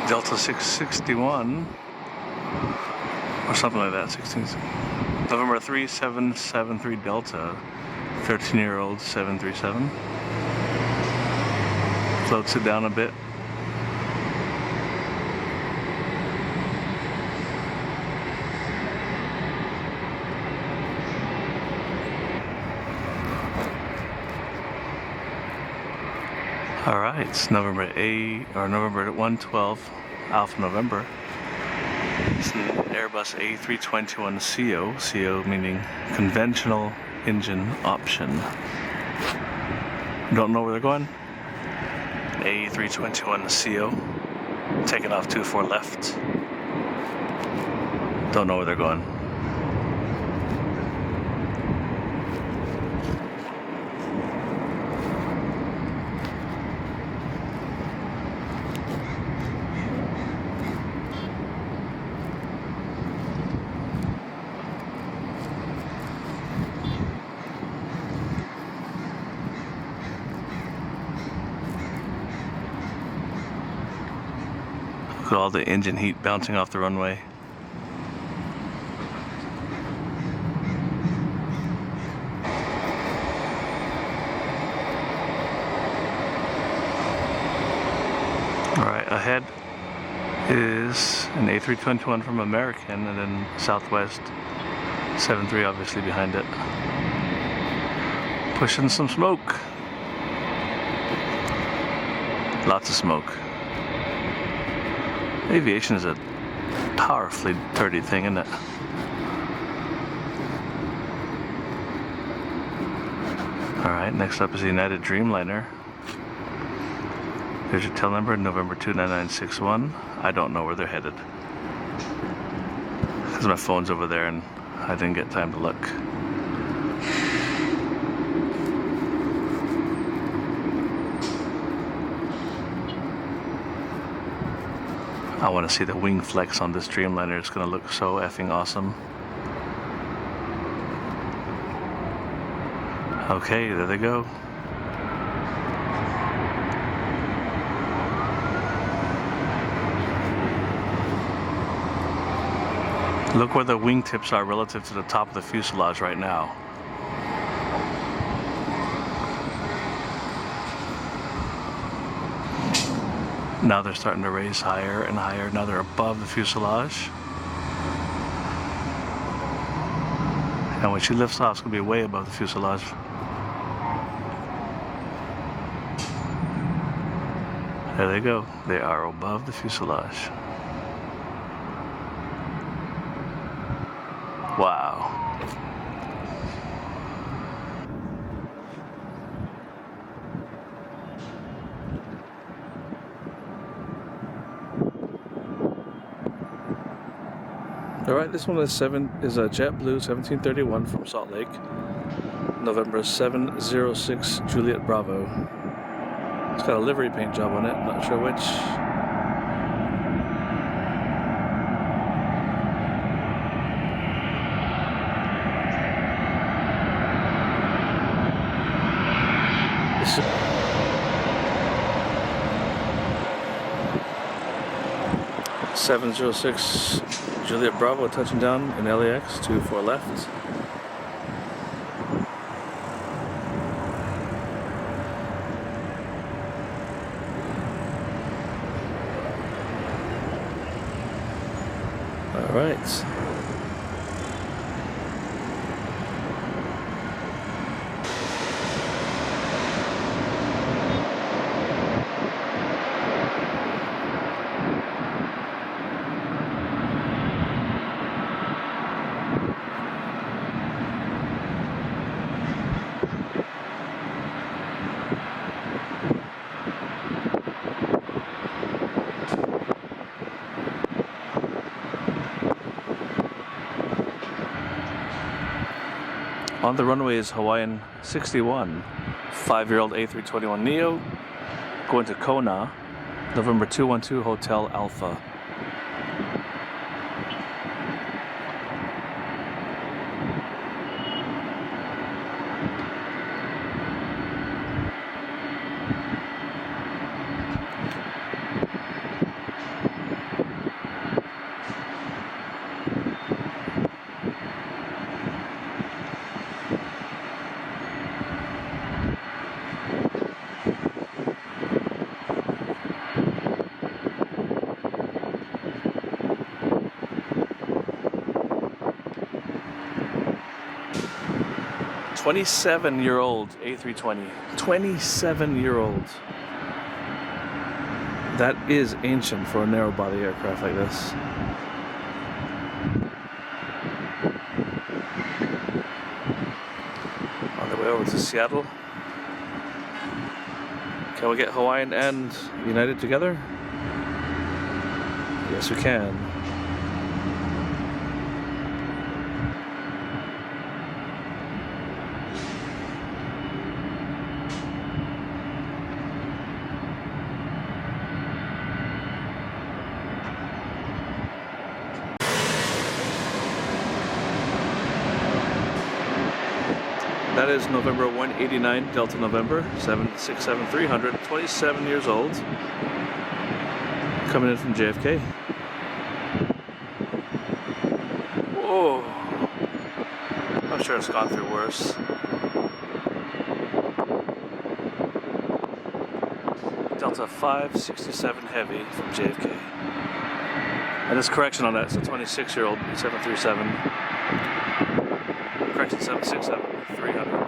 Delta 661 or something like that. 16. November 3773 Delta, 13-year-old 737. Floats it down a bit. All right, it's November 112 Alpha November. It's an Airbus A321ceo, CO meaning conventional engine option. Don't know where they're going. A321ceo, taking off 24 left. Don't know where they're going. Look at all the engine heat bouncing off the runway. Alright, ahead is an A321 from American, and then Southwest 73 obviously behind it. Pushing some smoke. Lots of smoke. Aviation is a powerfully dirty thing, isn't it? Alright, next up is the United Dreamliner. There's your tail number, November 29961. I don't know where they're headed, because my phone's over there and I didn't get time to look. I want to see the wing flex on this Dreamliner. It's going to look so effing awesome. Okay, there they go. Look where the wingtips are relative to the top of the fuselage right now. Now they're starting to raise higher and higher. Now they're above the fuselage. And when she lifts off, it's going to be way above the fuselage. There they go. They are above the fuselage. Wow. Alright, this one is a JetBlue 1731 from Salt Lake, November 706 Juliet Bravo. It's got a livery paint job on it, not sure which. This 706 Juliet Bravo touching down in LAX, 24 left. All right. On the runway is Hawaiian 61, 5-year-old A321neo, going to Kona, November 212 Hotel Alpha. 27-year-old A320. 27-year-old. That is ancient for a narrow-body aircraft like this. On the way over to Seattle. Can we get Hawaiian and United together? Yes, we can. That is November 189, Delta November, 767-300, 27 years old, coming in from JFK. Whoa, I'm sure it's gone through worse. Delta 567 Heavy from JFK. And there's correction on that, it's a 26-year-old 737. Correction 767. 300.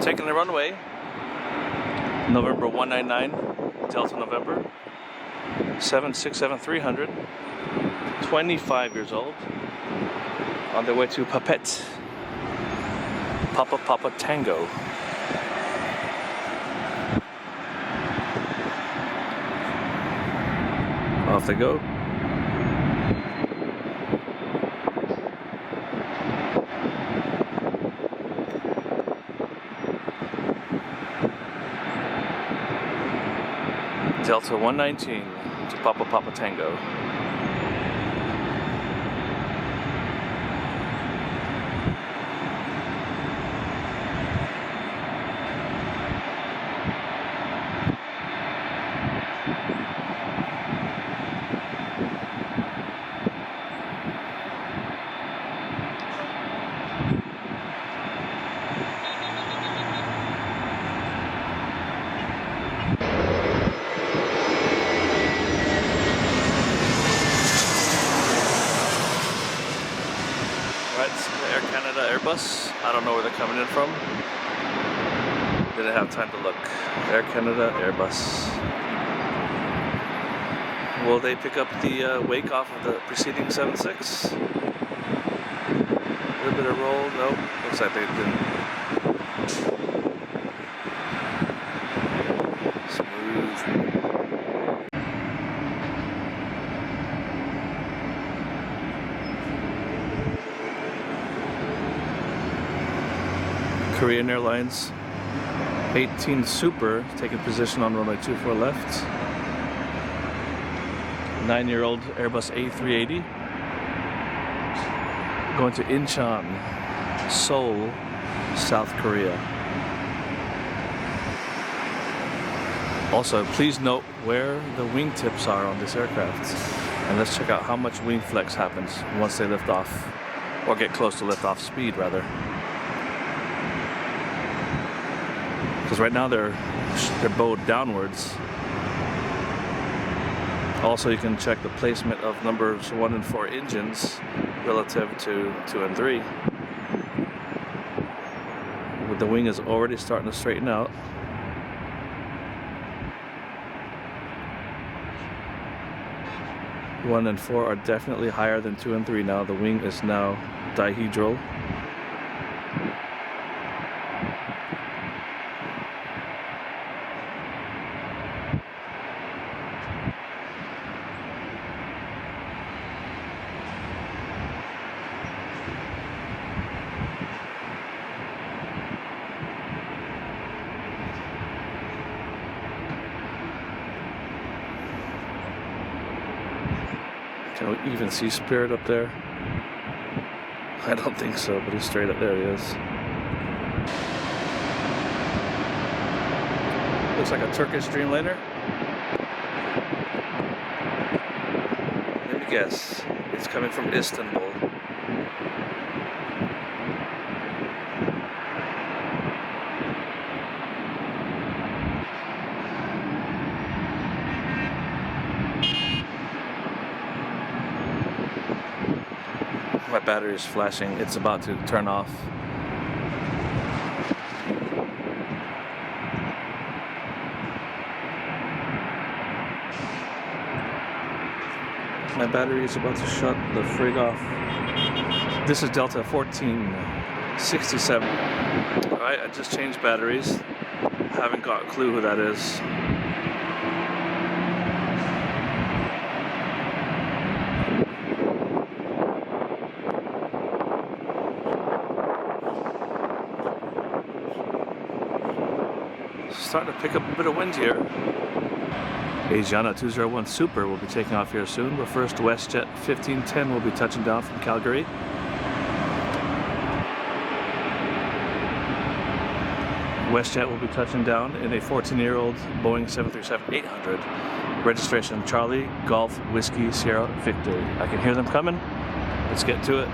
Taking the runway, November 199, Delta November. 767-300, 25 years old, on their way to Papet, Papa Tango. Off they go. Delta 119 to Papa Tango. Air Canada Airbus. I don't know where they're coming in from. Didn't have time to look. Air Canada Airbus. Will they pick up the wake off of the preceding 76? A little bit of roll. No, looks like they didn't. Smooth. Korean Airlines 18 Super taking position on runway 24 left. 9-year-old Airbus A380 going to Incheon, Seoul, South Korea. Also, please note where the wingtips are on this aircraft, and let's check out how much wing flex happens once they lift off, or get close to liftoff speed rather. Because right now they're bowed downwards. Also, you can check the placement of numbers 1 and 4 engines relative to 2 and 3. The wing is already starting to straighten out. One and 4 are definitely higher than 2 and 3 now. The wing is now dihedral. Can we even see Spirit up there? I don't think so, but he's straight up. There he is. Looks like a Turkish Dreamliner. guess. It's coming from Istanbul. My battery is flashing. It's about to turn off. My battery is about to shut the frig off. This is Delta 1467. Alright, I just changed batteries. Haven't got a clue who that is. Starting to pick up a bit of wind here. Asiana 201 Super will be taking off here soon, but first WestJet 1510 will be touching down from Calgary. WestJet will be touching down in a 14-year-old Boeing 737-800. Registration Charlie, Golf, Whiskey, Sierra, Victor. I can hear them coming. Let's get to it.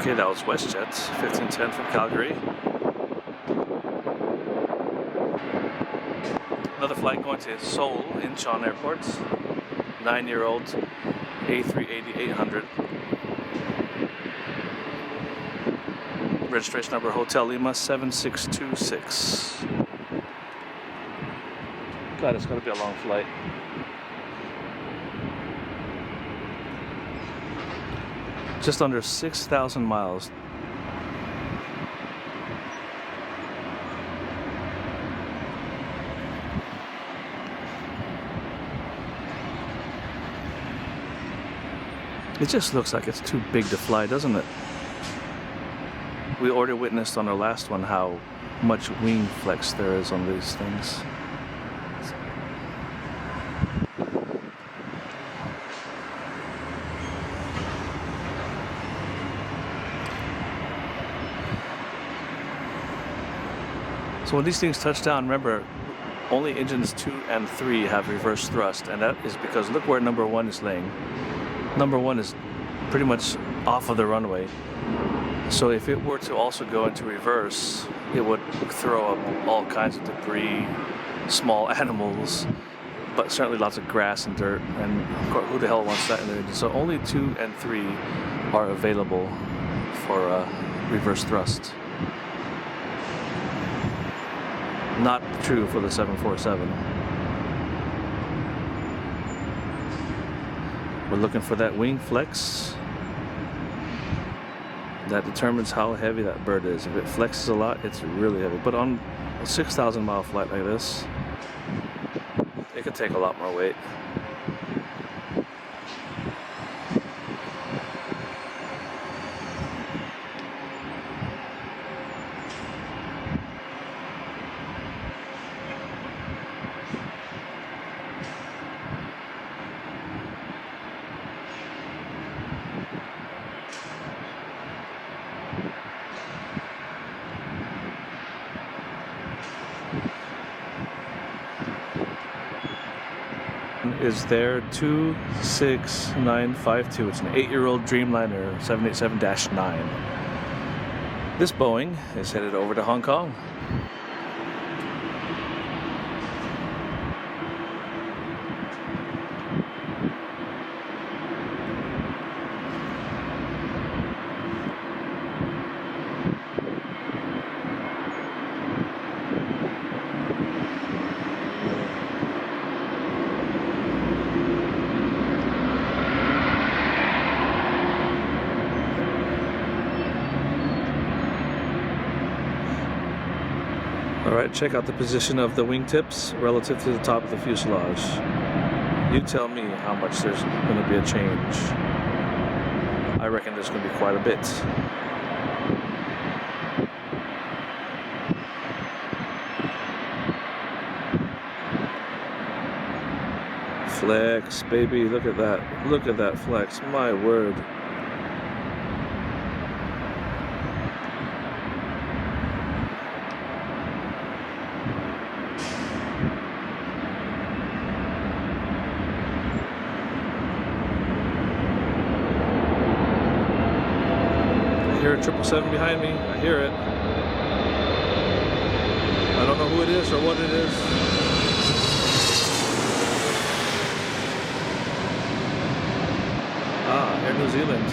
Okay, that was WestJet 1510 from Calgary. Another flight going to Seoul Incheon Airport. 9-year-old A380-800. Registration number Hotel Lima 7626. God, it's going to be a long flight. Just under 6,000 miles. It just looks like it's too big to fly, doesn't it? We already witnessed on our last one how much wing flex there is on these things. So when these things touch down, remember, only engines 2 and 3 have reverse thrust, and that is because look where number 1 is laying. Number 1 is pretty much off of the runway. So if it were to also go into reverse, it would throw up all kinds of debris, small animals, but certainly lots of grass and dirt, and of course, who the hell wants that in their engine? So only 2 and 3 are available for reverse thrust. Not true for the 747. We're looking for that wing flex. That determines how heavy that bird is. If it flexes a lot, it's really heavy. But on a 6,000 mile flight like this, it could take a lot more weight. Is there 26952. It's an 8-year-old Dreamliner 787-9. This Boeing is headed over to Hong Kong. Alright, check out the position of the wingtips relative to the top of the fuselage. You tell me how much there's going to be a change. I reckon there's going to be quite a bit. Flex, baby, look at that. Look at that flex, my word. I hear a 777 behind me, I hear it. I don't know who it is or what it is. Ah, Air New Zealand.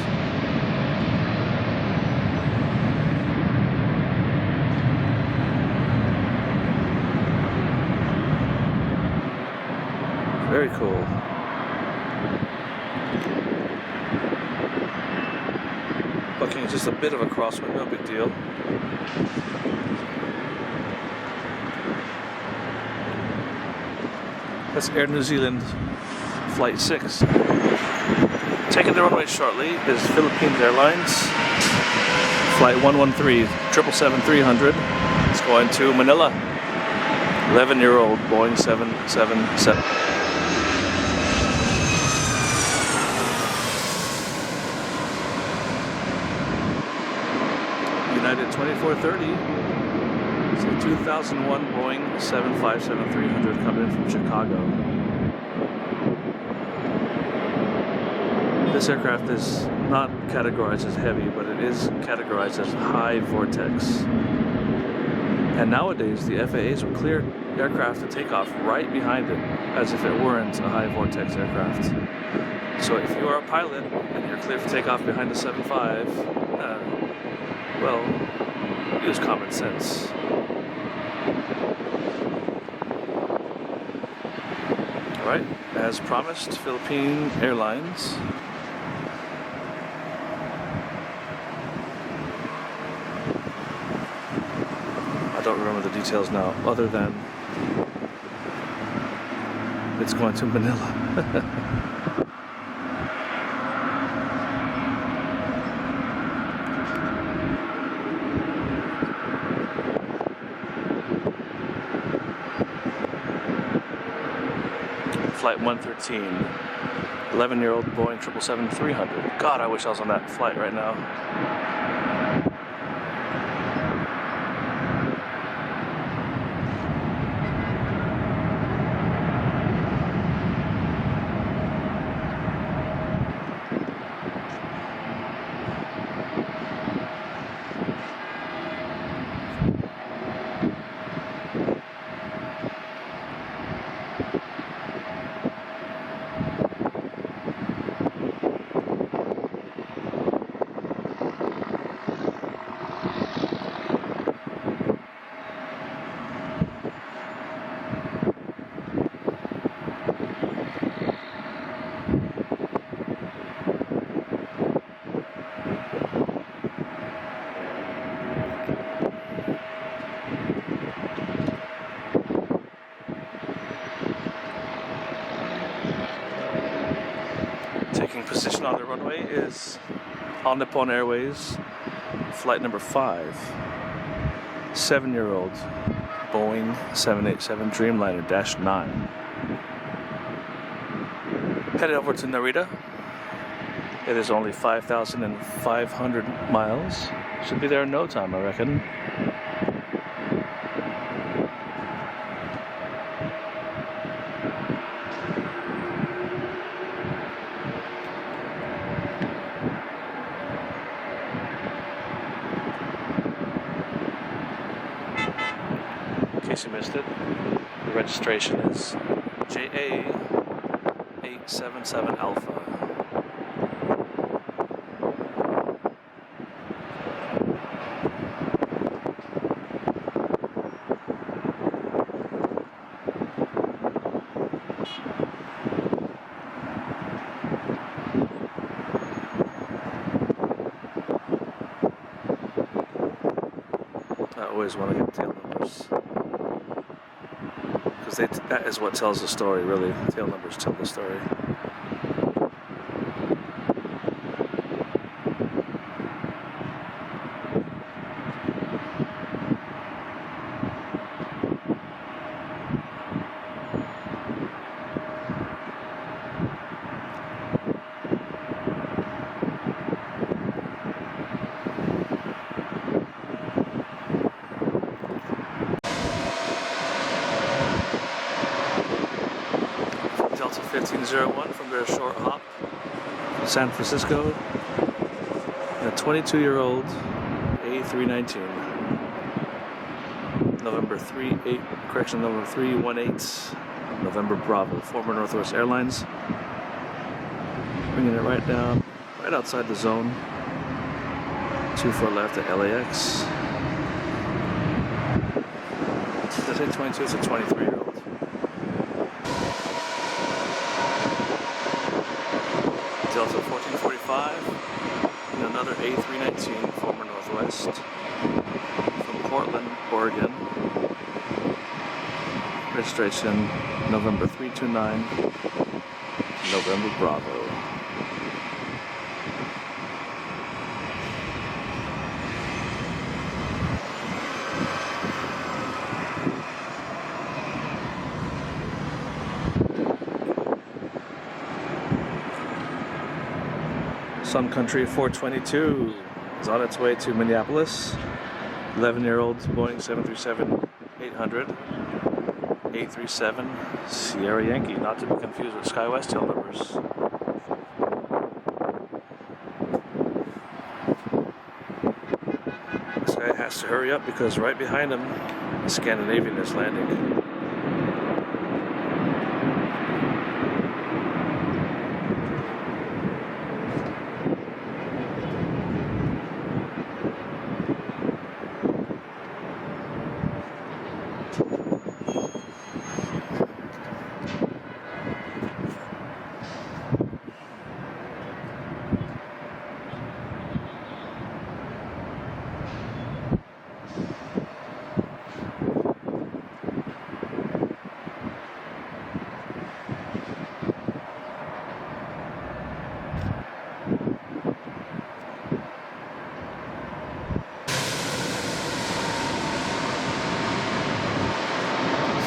Very cool. Bucking is just a bit of a crosswind, no big deal. That's Air New Zealand Flight 6. Taking the runway shortly is Philippines Airlines Flight 113, 777-300. It's going to Manila. 11-year-old Boeing 777. United 2430. It's a 2001 Boeing 757-300 coming in from Chicago. This aircraft is not categorized as heavy, but it is categorized as high vortex. And nowadays, the FAAs will clear aircraft to take off right behind it, as if it weren't a high vortex aircraft. So if you are a pilot and you're cleared for takeoff behind a 75, well, use common sense. Alright, as promised, Philippine Airlines. I don't remember the details now, other than it's going to Manila. Flight 113, 11-year-old Boeing 777-300. God, I wish I was on that flight right now. Taking position on the runway is All Nippon Airways flight number 5, 7-year-old Boeing 787 Dreamliner -9. Headed over to Narita. It is only 5,500 miles. Should be there in no time, I reckon. In case you missed it, the registration is JA877 Alpha. I always want to get tail numbers, because that is what tells the story, really. Tail numbers tell the story. Delta 1501 from their short hop, San Francisco. And a 22-year-old A319. November 318, November Bravo, former Northwest Airlines. Bringing it right down, right outside the zone. 24 left at LAX. Did I say 22? It's a 23-year-old. Delta 1445 and another A319, former Northwest, from Portland, Oregon. Registration November 329, November Bravo. Sun Country 422 is on its way to Minneapolis. 11-year-old Boeing 737-800, 837 Sierra Yankee, not to be confused with SkyWest tail numbers. This guy has to hurry up because right behind him, the Scandinavian is landing.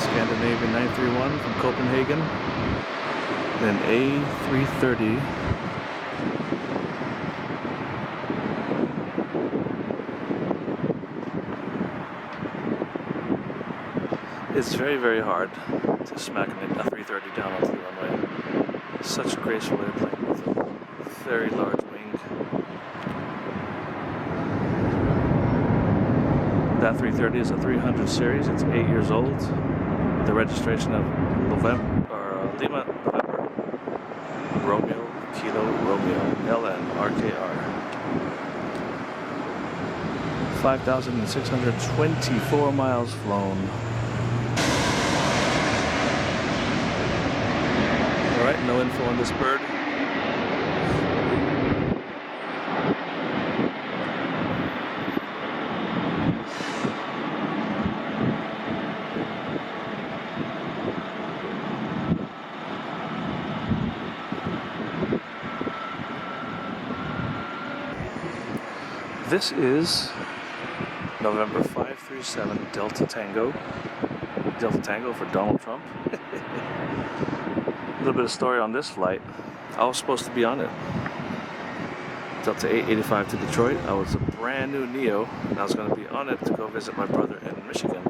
Scandinavian 931 from Copenhagen, then A330 it's very, very hard to smack a 330 down onto the runway. Such a graceful airplane with a very large wing. That 330 is a 300 series. It's 8 years old. The registration of Lima, November, Romeo, Kilo, Romeo, LN, RKR. 5,624 miles flown. Alright, no info on this bird. This is November 537 Delta Tango for Donald Trump. A little bit of story on this flight. I was supposed to be on it. Delta 885 to Detroit. I was a brand new Neo, and I was going to be on it to go visit my brother in Michigan.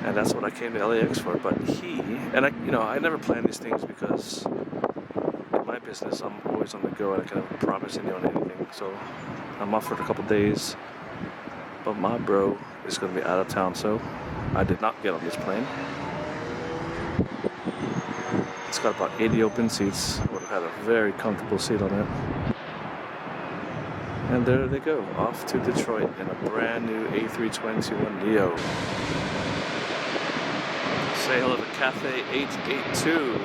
And that's what I came to LAX for. But I never plan these things because in my business, I'm always on the go, and I can never promise anyone anything. So I'm off for a couple days, but my bro is going to be out of town, so I did not get on this plane. It's got about 80 open seats. I would have had a very comfortable seat on it. And there they go, off to Detroit in a brand new A321 Neo. Say hello to Cafe 882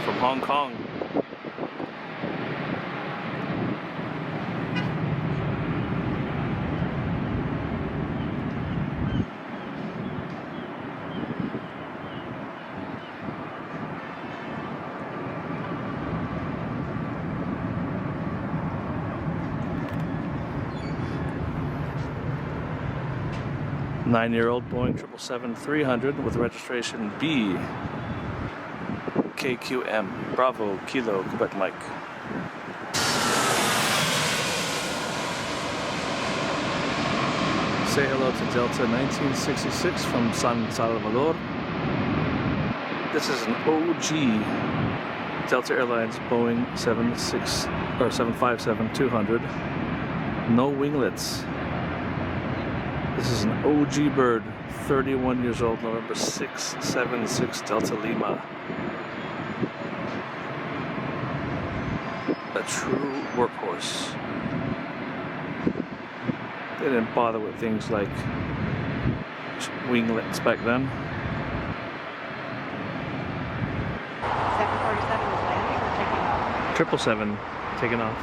from Hong Kong. Nine-year-old Boeing 777-300 with registration B KQM Bravo Kilo Quebec Mike. Say hello to Delta 1966 from San Salvador. This is an OG Delta Airlines Boeing 757-200. No winglets. This is an OG bird, 31 years old, November 676 Delta Lima. A true workhorse. They didn't bother with things like winglets back then. 747 is landing or taking off? 777 taking off.